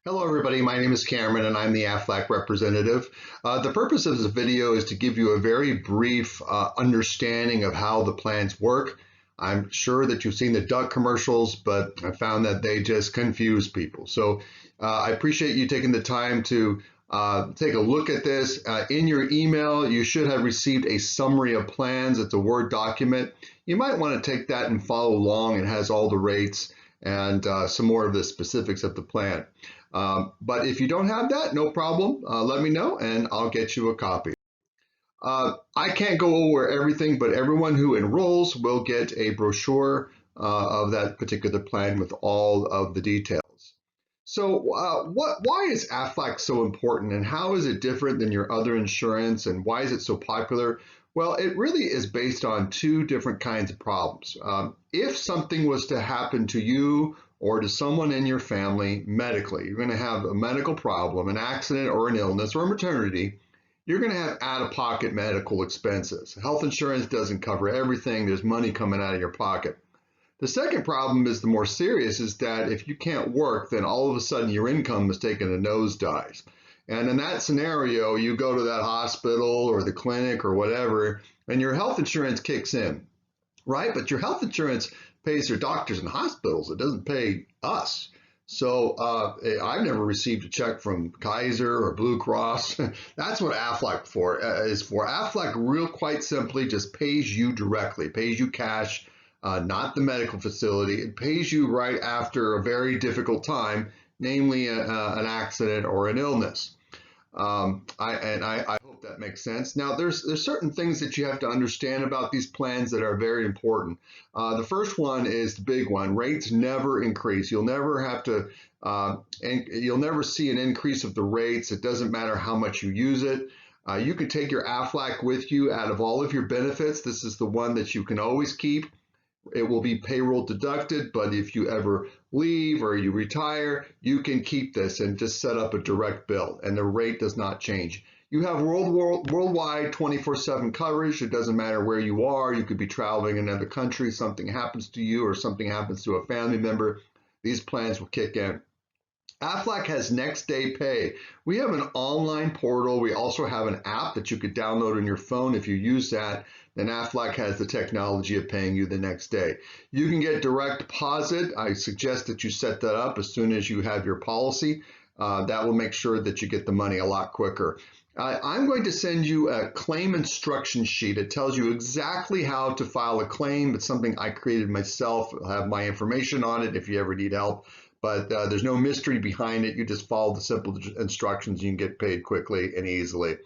Hello everybody, my name is Cameron and I'm the Aflac representative. The purpose of this video is to give you a very brief understanding of how the plans work. I'm sure that you've seen the duck commercials, but I found that they just confuse people. So I appreciate you taking the time to take a look at this. In your email, you should have received a summary of plans. It's a Word document. You might want to take that and follow along. It has all the rates and some more of the specifics of the plan. But if you don't have that, no problem. Let me know and I'll get you a copy. I can't go over everything, but everyone who enrolls will get a brochure of that particular plan with all of the details. So why is Aflac so important and how is it different than your other insurance and why is it so popular? Well, it really is based on two different kinds of problems. If something was to happen to you or to someone in your family medically, you're going to have a medical problem, an accident or an illness or maternity, you're going to have out-of-pocket medical expenses. Health insurance doesn't cover everything. There's money coming out of your pocket. The second problem is the more serious, is that if you can't work, then all of a sudden your income is taking a nosedive. And in that scenario, you go to that hospital or the clinic or whatever, and your health insurance kicks in, right? But your health insurance pays your doctors and hospitals. It doesn't pay us. So I've never received a check from Kaiser or Blue Cross. That's what Aflac is for. Aflac, real quite simply, just pays you directly, pays you cash, not the medical facility. It pays you right after a very difficult time, namely an accident or an illness. I hope that makes sense. Now, there's certain things that you have to understand about these plans that are very important. The first one is the big one. Rates never increase. You'll never have to, and you'll never see an increase of the rates. It doesn't matter how much you use it. You can take your Aflac with you out of all of your benefits. This is the one that you can always keep. It will be payroll deducted, but if you ever leave or you retire, you can keep this and just set up a direct bill, and the rate does not change. You have worldwide 24/7 coverage. It doesn't matter where you are. You could be traveling in another country, something happens to you or something happens to a family member. These plans will kick in. Aflac has next day pay. We have an online portal. We also have an app that you could download on your phone. If you use that, then Aflac has the technology of paying you the next day. You can get direct deposit. I suggest that you set that up as soon as you have your policy. That will make sure that you get the money a lot quicker. I'm going to send you a claim instruction sheet. It tells you exactly how to file a claim. It's something I created myself. I'll have my information on it if you ever need help. But there's no mystery behind it. You just follow the simple instructions. You can get paid quickly and easily.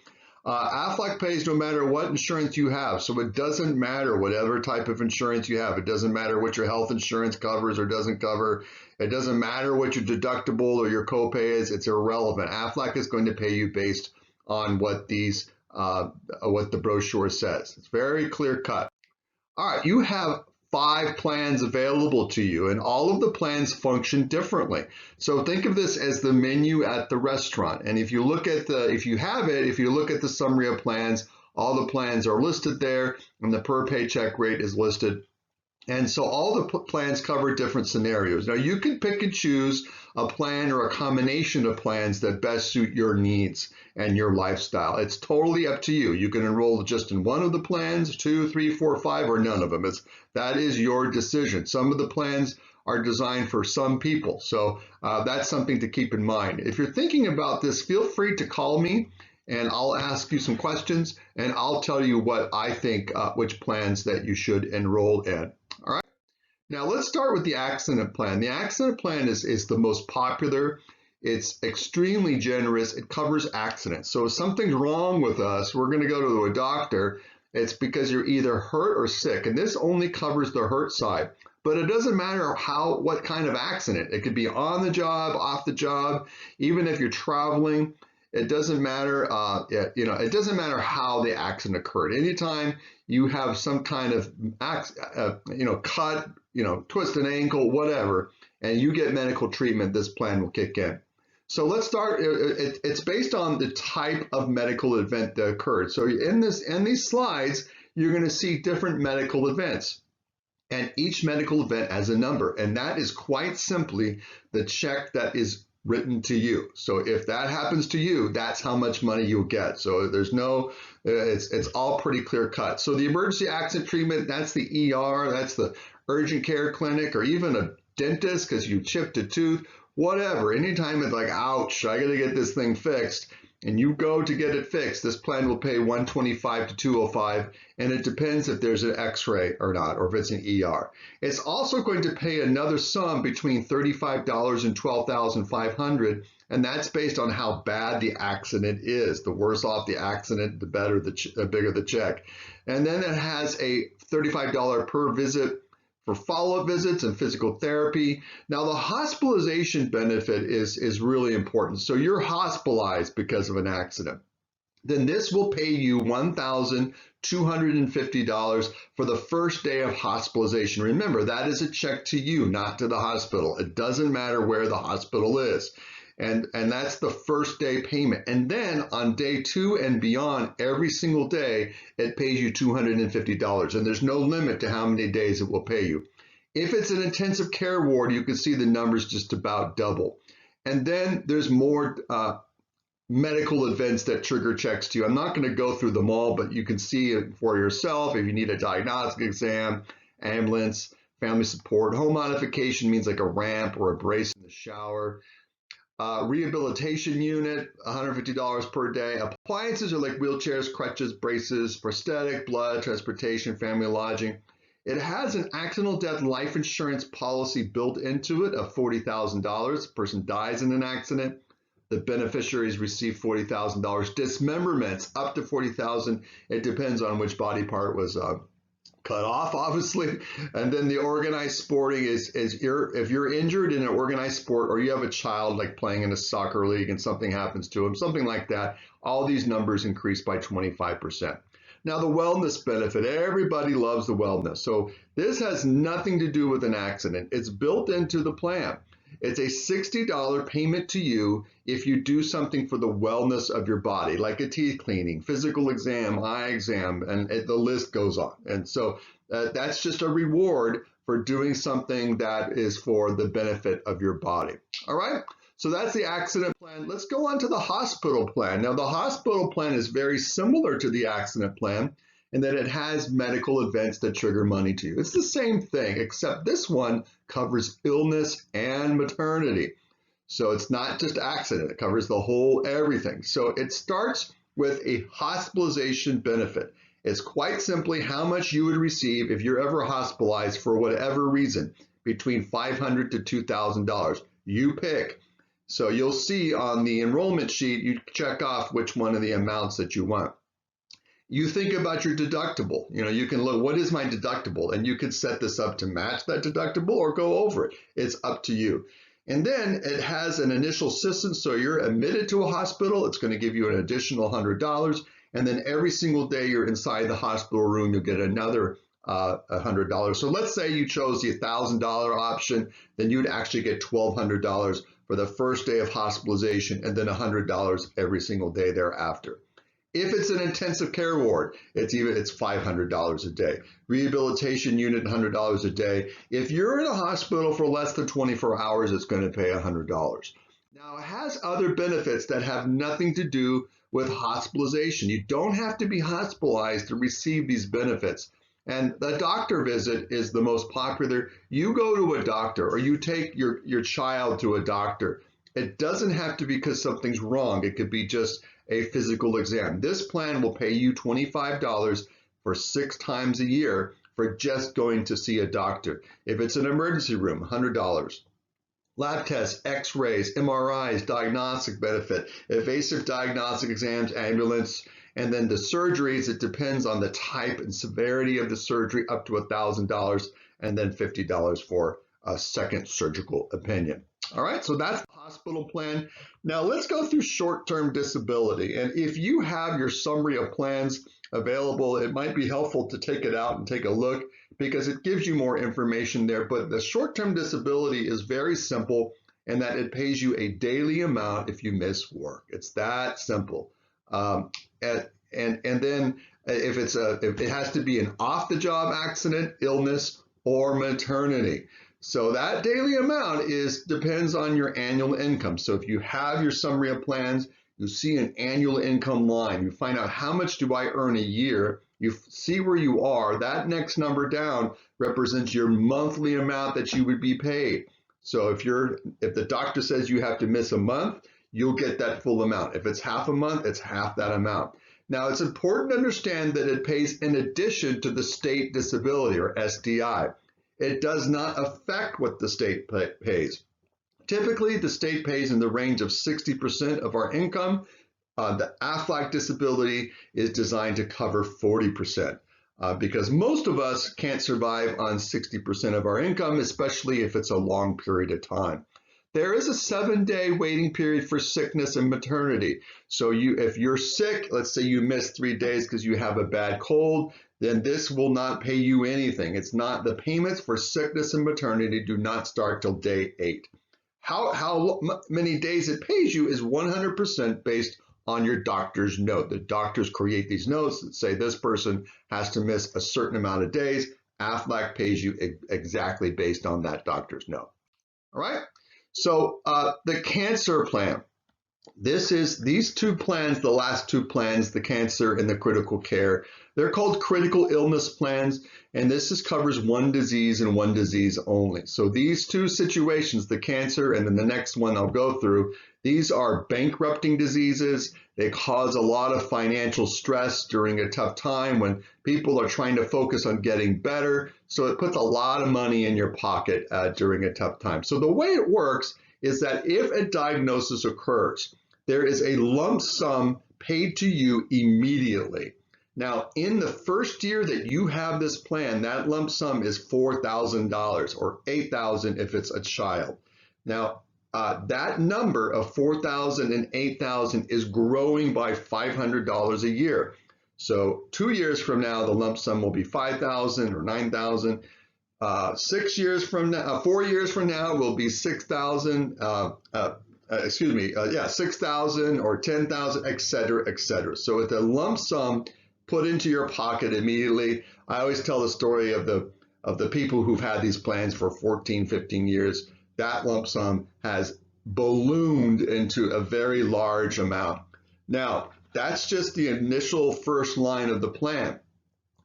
Aflac pays no matter what insurance you have. So it doesn't matter whatever type of insurance you have. It doesn't matter what your health insurance covers or doesn't cover. It doesn't matter what your deductible or your copay is. It's irrelevant. Aflac is going to pay you based on what the brochure says. It's very clear cut. All right, you have 5 plans available to you, and all of the plans function differently. So think of this as the menu at the restaurant. And if you look at if you look at the summary of plans, all the plans are listed there, and the per paycheck rate is listed. And so all the plans cover different scenarios. Now you can pick and choose a plan or a combination of plans that best suit your needs and your lifestyle. It's totally up to you. You can enroll just in one of the plans, 2, 3, 4, 5, or none of them. That is your decision. Some of the plans are designed for some people. So that's something to keep in mind. If you're thinking about this, feel free to call me and I'll ask you some questions and I'll tell you what I think, which plans that you should enroll in. All right. Now let's start with the accident plan. The accident plan is the most popular. It's extremely generous. It covers accidents. So if something's wrong with us, we're going to go to a doctor. It's because you're either hurt or sick. And this only covers the hurt side. But it doesn't matter what kind of accident. It could be on the job, off the job, even if you're traveling. It doesn't matter, it doesn't matter how the accident occurred. Anytime you have some kind of, cut, twist an ankle, whatever, and you get medical treatment, this plan will kick in. So let's start. It's based on the type of medical event that occurred. So in these slides, you're going to see different medical events. And each medical event has a number, and that is quite simply the check that is written to you. So if that happens to you, that's how much money you'll get. So there's no, it's all pretty clear cut. So the emergency accident treatment, that's the ER, that's the urgent care clinic, or even a dentist because you chipped a tooth, whatever. Anytime it's like, ouch, I got to get this thing fixed, and you go to get it fixed, this plan will pay $125 to $205, and it depends if there's an x-ray or not, or if it's an ER. It's also going to pay another sum between $35 and $12,500, and that's based on how bad the accident is. The worse off the accident, the better, the bigger the check. And then it has a $35 per visit for follow-up visits and physical therapy. Now, the hospitalization benefit is really important. So you're hospitalized because of an accident. Then this will pay you $1,250 for the first day of hospitalization. Remember, that is a check to you, not to the hospital. It doesn't matter where the hospital is. And that's the first day payment. And then on day 2 and beyond, every single day, it pays you $250. And there's no limit to how many days it will pay you. If it's an intensive care ward, you can see the numbers just about double. And then there's more medical events that trigger checks to you. I'm not going to go through them all, but you can see it for yourself. If you need a diagnostic exam, ambulance, family support, home modification means like a ramp or a brace in the shower. Rehabilitation unit, $150 per day. Appliances are like wheelchairs, crutches, braces, prosthetic, blood, transportation, family lodging. It has an accidental death life insurance policy built into it of $40,000. The person dies in an accident, the beneficiaries receive $40,000. Dismemberments up to $40,000. It depends on which body part was cut off, obviously. And then the organized sporting is if you're injured in an organized sport, or you have a child like playing in a soccer league and something happens to them, something like that, all these numbers increase by 25%. Now, the wellness benefit, everybody loves the wellness. So this has nothing to do with an accident. It's built into the plan. It's a $60 payment to you if you do something for the wellness of your body, like a teeth cleaning, physical exam, eye exam, and the list goes on. And so that's just a reward for doing something that is for the benefit of your body. All right, so that's the accident plan. Let's go on to the hospital plan. Now, the hospital plan is very similar to the accident plan in that it has medical events that trigger money to you. It's the same thing, except this one covers illness and maternity. So it's not just accident, it covers the whole everything. So it starts with a hospitalization benefit. It's quite simply how much you would receive if you're ever hospitalized for whatever reason, between $500 to $2,000. You pick. So you'll see on the enrollment sheet, you check off which one of the amounts that you want. You think about your deductible. You can look, what is my deductible? And you can set this up to match that deductible or go over it. It's up to you. And then it has an initial assistance. So you're admitted to a hospital, it's going to give you an additional $100. And then every single day you're inside the hospital room, you'll get another $100. So let's say you chose the $1,000 option, then you'd actually get $1,200 for the first day of hospitalization, and then $100 every single day thereafter. If it's an intensive care ward, it's $500 a day. Rehabilitation unit, $100 a day. If you're in a hospital for less than 24 hours, it's going to pay $100. Now, it has other benefits that have nothing to do with hospitalization. You don't have to be hospitalized to receive these benefits. And the doctor visit is the most popular. You go to a doctor, or you take your child to a doctor. It doesn't have to be because something's wrong. It could be just a physical exam. This plan will pay you $25 for 6 times a year for just going to see a doctor. If it's an emergency room, $100. Lab tests, x-rays, MRIs, diagnostic benefit, invasive diagnostic exams, ambulance, and then the surgeries, it depends on the type and severity of the surgery, up to $1,000, and then $50 for a second surgical opinion. All right, so that's the hospital plan. Now let's go through short-term disability. And if you have your summary of plans available, it might be helpful to take it out and take a look because it gives you more information there. But the short-term disability is very simple in that it pays you a daily amount if you miss work. It's that simple. And then if it has to be an off-the-job accident, illness, or maternity. So that daily amount depends on your annual income. So if you have your summary of plans, you see an annual income line. You find out how much do I earn a year. You see where you are. That next number down represents your monthly amount that you would be paid. So if the doctor says you have to miss a month, you'll get that full amount. If it's half a month, it's half that amount. Now, it's important to understand that it pays in addition to the state disability, or SDI. It does not affect what the state pays. Typically, the state pays in the range of 60% of our income. The Aflac disability is designed to cover 40%. Because most of us can't survive on 60% of our income, especially if it's a long period of time. There is a 7-day waiting period for sickness and maternity. So if you're sick, let's say you miss 3 days because you have a bad cold, then this will not pay you anything. It's not, the payments for sickness and maternity do not start till day 8. How many days it pays you is 100% based on your doctor's note. The doctors create these notes that say this person has to miss a certain amount of days. Aflac pays you exactly based on that doctor's note. All right. So the cancer plan. These two plans, the last two plans, the cancer and the critical care, they're called critical illness plans, and this covers one disease and one disease only. So these two situations, the cancer and then the next one I'll go through, these are bankrupting diseases. They cause a lot of financial stress during a tough time when people are trying to focus on getting better. So it puts a lot of money in your pocket during a tough time. So the way it works is that if a diagnosis occurs, there is a lump sum paid to you immediately. Now, in the first year that you have this plan, that lump sum is $4,000 or $8,000 if it's a child. Now, that number of $4,000 and $8,000 is growing by $500 a year. So 2 years from now, the lump sum will be $5,000 or $9,000. 6 years from now, 4 years from now will be $6,000. 6,000 or 10,000, et cetera, et cetera. So with a lump sum put into your pocket immediately, I always tell the story of the people who've had these plans for 14, 15 years. That lump sum has ballooned into a very large amount. Now, that's just the initial first line of the plan.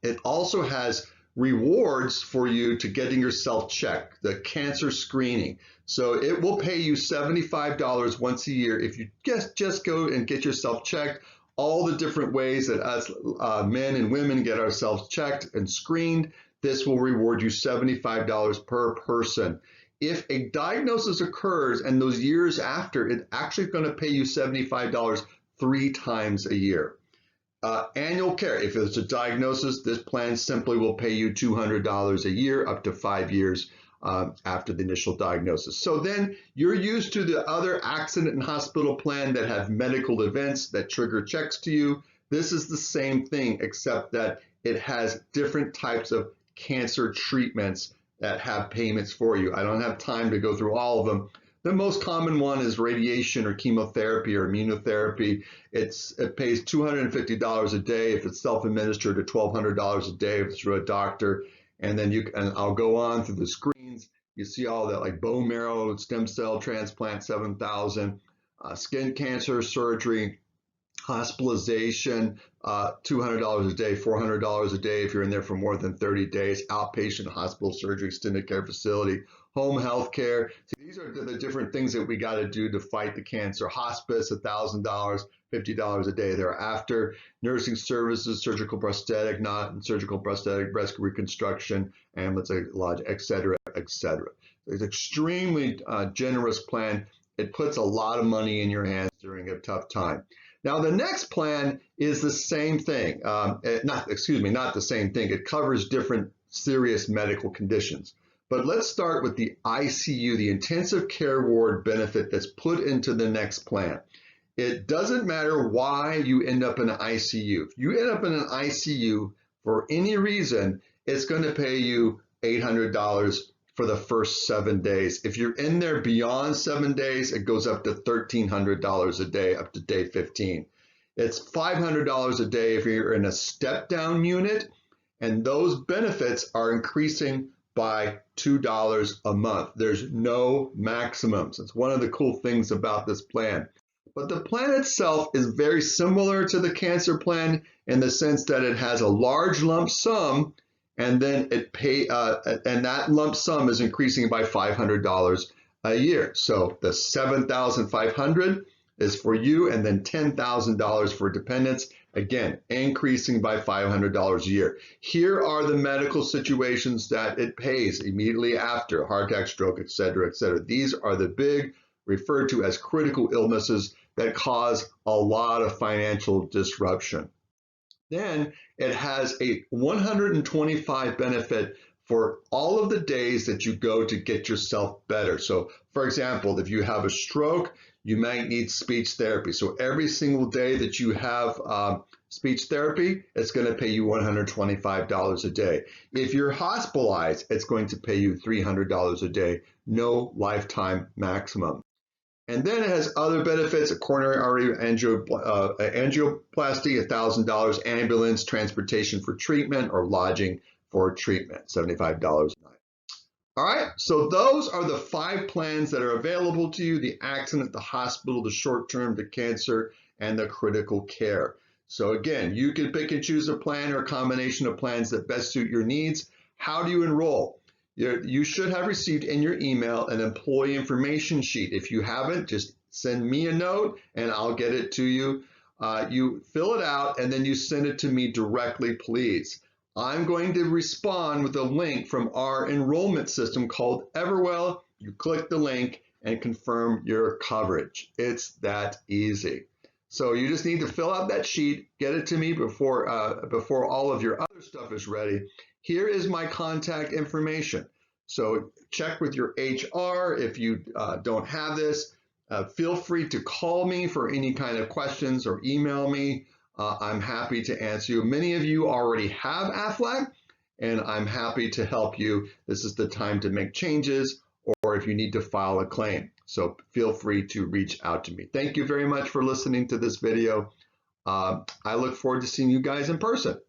It also has rewards for you to getting yourself checked, the cancer screening. So it will pay you $75 once a year if you just go and get yourself checked. All the different ways that us men and women get ourselves checked and screened, this will reward you $75 per person. If a diagnosis occurs and those years after, it's actually going to pay you $75 3 times a year. Annual care, if it's a diagnosis, this plan simply will pay you $200 a year up to 5 years after the initial diagnosis. So then you're used to the other accident and hospital plan that have medical events that trigger checks to you. This is the same thing, except that it has different types of cancer treatments that have payments for you. I don't have time to go through all of them. The most common one is radiation or chemotherapy or immunotherapy. It pays $250 a day if it's self-administered, or $1,200 a day if it's through a doctor. And then I'll go on through the screens. You see all that, like bone marrow, stem cell transplant, $7,000, skin cancer surgery, hospitalization, $200 a day, $400 a day if you're in there for more than 30 days, outpatient hospital surgery, extended care facility, home health care. So these are the different things that we got to do to fight the cancer. Hospice, $1,000, $50 a day thereafter. Nursing services, surgical prosthetic, non-surgical prosthetic, breast reconstruction, ambulatory lodge, et cetera, et cetera. It's an extremely generous plan. It puts a lot of money in your hands during a tough time. Now, the next plan is the same thing. Not the same thing. It covers different serious medical conditions. But let's start with the ICU, the intensive care ward benefit that's put into the next plan. It doesn't matter why you end up in an ICU. If you end up in an ICU for any reason, it's going to pay you $800 for the first 7 days. If you're in there beyond 7 days, it goes up to $1,300 a day up to day 15. It's $500 a day if you're in a step-down unit, and those benefits are increasing by $2 a month. There's no maximums. It's one of the cool things about this plan. But the plan itself is very similar to the cancer plan in the sense that it has a large lump sum, and then and that lump sum is increasing by $500 a year. So the $7,500 is for you, and then $10,000 for dependents. Again, increasing by $500 a year. Here are the medical situations that it pays immediately after: heart attack, stroke, et cetera, et cetera. These are the big, referred to as critical illnesses that cause a lot of financial disruption. Then it has a 125 benefit for all of the days that you go to get yourself better. So for example, if you have a stroke, you might need speech therapy. So every single day that you have speech therapy, it's going to pay you $125 a day. If you're hospitalized, it's going to pay you $300 a day, no lifetime maximum. And then it has other benefits: a coronary artery angioplasty, $1,000, ambulance transportation for treatment, or lodging for treatment, $75 a night. All right, so those are the 5 plans that are available to you: the accident, the hospital, the short-term, the cancer, and the critical care. So again, you can pick and choose a plan or a combination of plans that best suit your needs. How do you enroll? You should have received in your email an employee information sheet. If you haven't, just send me a note and I'll get it to you. You fill it out and then you send it to me directly, please. I'm going to respond with a link from our enrollment system called Everwell. You click the link and confirm your coverage. It's that easy. So you just need to fill out that sheet, get it to me before all of your other stuff is ready. Here is my contact information. So check with your HR. If you don't have this, feel free to call me for any kind of questions or email me. I'm happy to answer you. Many of you already have Aflac, and I'm happy to help you. This is the time to make changes, or if you need to file a claim. So feel free to reach out to me. Thank you very much for listening to this video. I look forward to seeing you guys in person.